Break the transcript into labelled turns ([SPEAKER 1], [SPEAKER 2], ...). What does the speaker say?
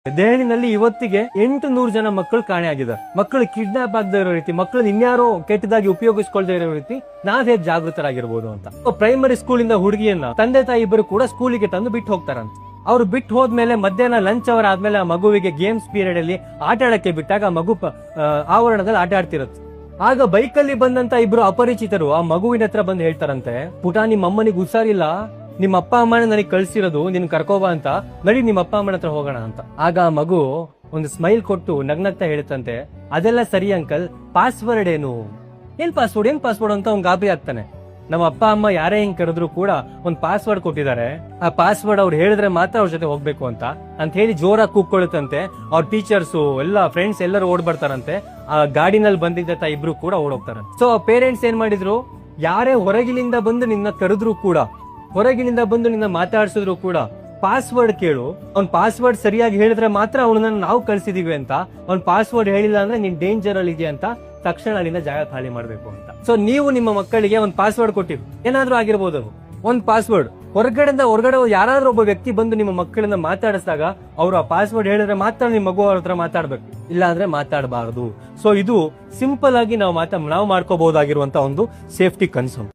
[SPEAKER 1] ದೆಹಲಿನಲ್ಲಿ ಇವತ್ತಿಗೆ 800 ಜನ ಮಕ್ಕಳು ಕಾಣೆಯಾಗಿದ್ದಾರೆ. ಮಕ್ಕಳು ಕಿಡ್ನಾಪ್ ಆಗದೆ ಇರೋ ರೀತಿ, ಮಕ್ಕಳನ್ನ ಇನ್ಯಾರೋ ಕೆಟ್ಟದಾಗಿ ಉಪಯೋಗಿಸ್ಕೊಳ್ದೇ ಇರೋ ರೀತಿ ನಾವ್ ಹೇಗೆ ಜಾಗೃತರಾಗಿರ್ಬೋದು ಅಂತ. ಪ್ರೈಮರಿ ಸ್ಕೂಲ್ ಇಂದ ಹುಡುಗಿಯನ್ನ ತಂದೆ ತಾಯಿ ಇಬ್ಬರು ಕೂಡ ಸ್ಕೂಲಿಗೆ ತಂದು ಬಿಟ್ಟು ಹೋಗ್ತಾರಂತ. ಅವ್ರು ಬಿಟ್ಟು ಹೋದ್ಮೇಲೆ ಮಧ್ಯಾಹ್ನ ಲಂಚ್ ಅವರ್ ಆದ್ಮೇಲೆ ಆ ಮಗುವಿಗೆ ಗೇಮ್ಸ್ ಪೀರಿಯಡ್ ಅಲ್ಲಿ ಆಟ ಆಡಕ್ಕೆ ಬಿಟ್ಟಾಗ ಆ ಮಗು ಆವರಣದಲ್ಲಿ ಆಟ ಆಡ್ತಿರುತ್ತೆ. ಆಗ ಬೈಕಲ್ಲಿ ಬಂದಂತ ಇಬ್ರು ಅಪರಿಚಿತರು ಆ ಮಗುವಿನ ಹತ್ರ ಬಂದು ಹೇಳ್ತಾರಂತೆ, ಪುಟ ನಿಮ್ಮ ಅಮ್ಮನಿಗೆ ಹುಷಾರಿಲ್ಲ, ನಿಮ್ಮ ಅಪ್ಪ ಅಮ್ಮನ ನನಗೆ ಕಳ್ಸಿರೋದು ನಿನ್ ಕರ್ಕೋಬಾ ಅಂತ, ನಡಿ ನಿಮ್ಮ ಅಪ್ಪ ಅಮ್ಮನ ಹತ್ರ ಹೋಗೋಣ ಅಂತ. ಆಗ ಆ ಮಗು ಒಂದು ಸ್ಮೈಲ್ ಕೊಟ್ಟು ನಗ್ನಗ್ತಾ ಹೇಳುತ್ತಂತೆ, ಅದೆಲ್ಲ ಸರಿ ಅಂಕಲ್, ಪಾಸ್ವರ್ಡ್ ಏನು? ಏನ್ ಪಾಸ್ವರ್ಡ್ ಅಂತ ಅವ್ನ್ ಗಾಬರಿ ಆಗ್ತಾನೆ. ನಮ್ಮ ಅಪ್ಪ ಅಮ್ಮ ಯಾರೇ ಹಿಂಗ್ ಕರೆದ್ರು ಕೂಡ ಒಂದ್ ಪಾಸ್ವರ್ಡ್ ಕೊಟ್ಟಿದ್ದಾರೆ, ಆ ಪಾಸ್ವರ್ಡ್ ಅವ್ರು ಹೇಳಿದ್ರೆ ಮಾತ್ರ ಅವ್ರ ಜೊತೆ ಹೋಗ್ಬೇಕು ಅಂತ ಹೇಳಿ ಜೋರಾಗಿ ಕೂಗ್ಕೊಳ್ಳುತ್ತಂತೆ. ಅವ್ರ ಟೀಚರ್ಸು ಎಲ್ಲ ಫ್ರೆಂಡ್ಸ್ ಎಲ್ಲರೂ ಓಡ್ ಬರ್ತಾರಂತೆ. ಆ ಗಾಡಿನಲ್ಲಿ ಬಂದಿದ್ದ ಇಬ್ರು ಕೂಡ ಓಡೋಗ್ತಾರಂತೆ. ಸೊ ಪೇರೆಂಟ್ಸ್ ಏನ್ ಮಾಡಿದ್ರು, ಯಾರೇ ಹೊರಗಿನಿಂದ ಬಂದು ನಿನ್ನ ಕರೆದ್ರು ಕೂಡ, ಹೊರಗಿನಿಂದ ಬಂದು ನಿನ್ನ ಮಾತಾಡ್ಸಿದ್ರು ಕೂಡ ಪಾಸ್ವರ್ಡ್ ಕೇಳು, ಅವ್ನ್ ಪಾಸ್ವರ್ಡ್ ಸರಿಯಾಗಿ ಹೇಳಿದ್ರೆ ಮಾತ್ರ ಅವನನ್ನ ನಾವು ಕಳ್ಸಿದೀವಿ ಅಂತ, ಅವ್ನ್ ಪಾಸ್ವರ್ಡ್ ಹೇಳಿಲ್ಲ ಅಂದ್ರೆ ನೀನ್ ಡೇಂಜರ್ ಅಲ್ಲಿ ಇದೆಯಾ ಅಂತ ತಕ್ಷಣ ಅಲ್ಲಿಂದ ಜಾಗ ಖಾಲಿ ಮಾಡ್ಬೇಕು ಅಂತ. ಸೊ ನೀವು ನಿಮ್ಮ ಮಕ್ಕಳಿಗೆ ಒಂದ್ ಪಾಸ್ವರ್ಡ್ ಕೊಟ್ಟಿರು, ಏನಾದ್ರೂ ಆಗಿರ್ಬೋದು ಅದು ಒಂದ್ ಪಾಸ್ವರ್ಡ್. ಹೊರಗಡೆ ಯಾರಾದ್ರೂ ಒಬ್ಬ ವ್ಯಕ್ತಿ ಬಂದು ನಿಮ್ಮ ಮಕ್ಕಳನ್ನ ಮಾತಾಡಿಸಿದಾಗ ಅವ್ರು ಆ ಪಾಸ್ವರ್ಡ್ ಹೇಳಿದ್ರೆ ಮಾತ್ರ ನಿಮ್ಮ ಮಗು ಅವ್ರ ಹತ್ರ ಮಾತಾಡ್ಬೇಕು, ಇಲ್ಲ ಅಂದ್ರೆ ಮಾತಾಡಬಾರದು. ಸೊ ಇದು ಸಿಂಪಲ್ ಆಗಿ ನಾವು ಮಾಡ್ಕೋಬಹುದಾಗಿರುವಂತ ಒಂದು ಸೇಫ್ಟಿ ಕನ್ಸರ್ನ್.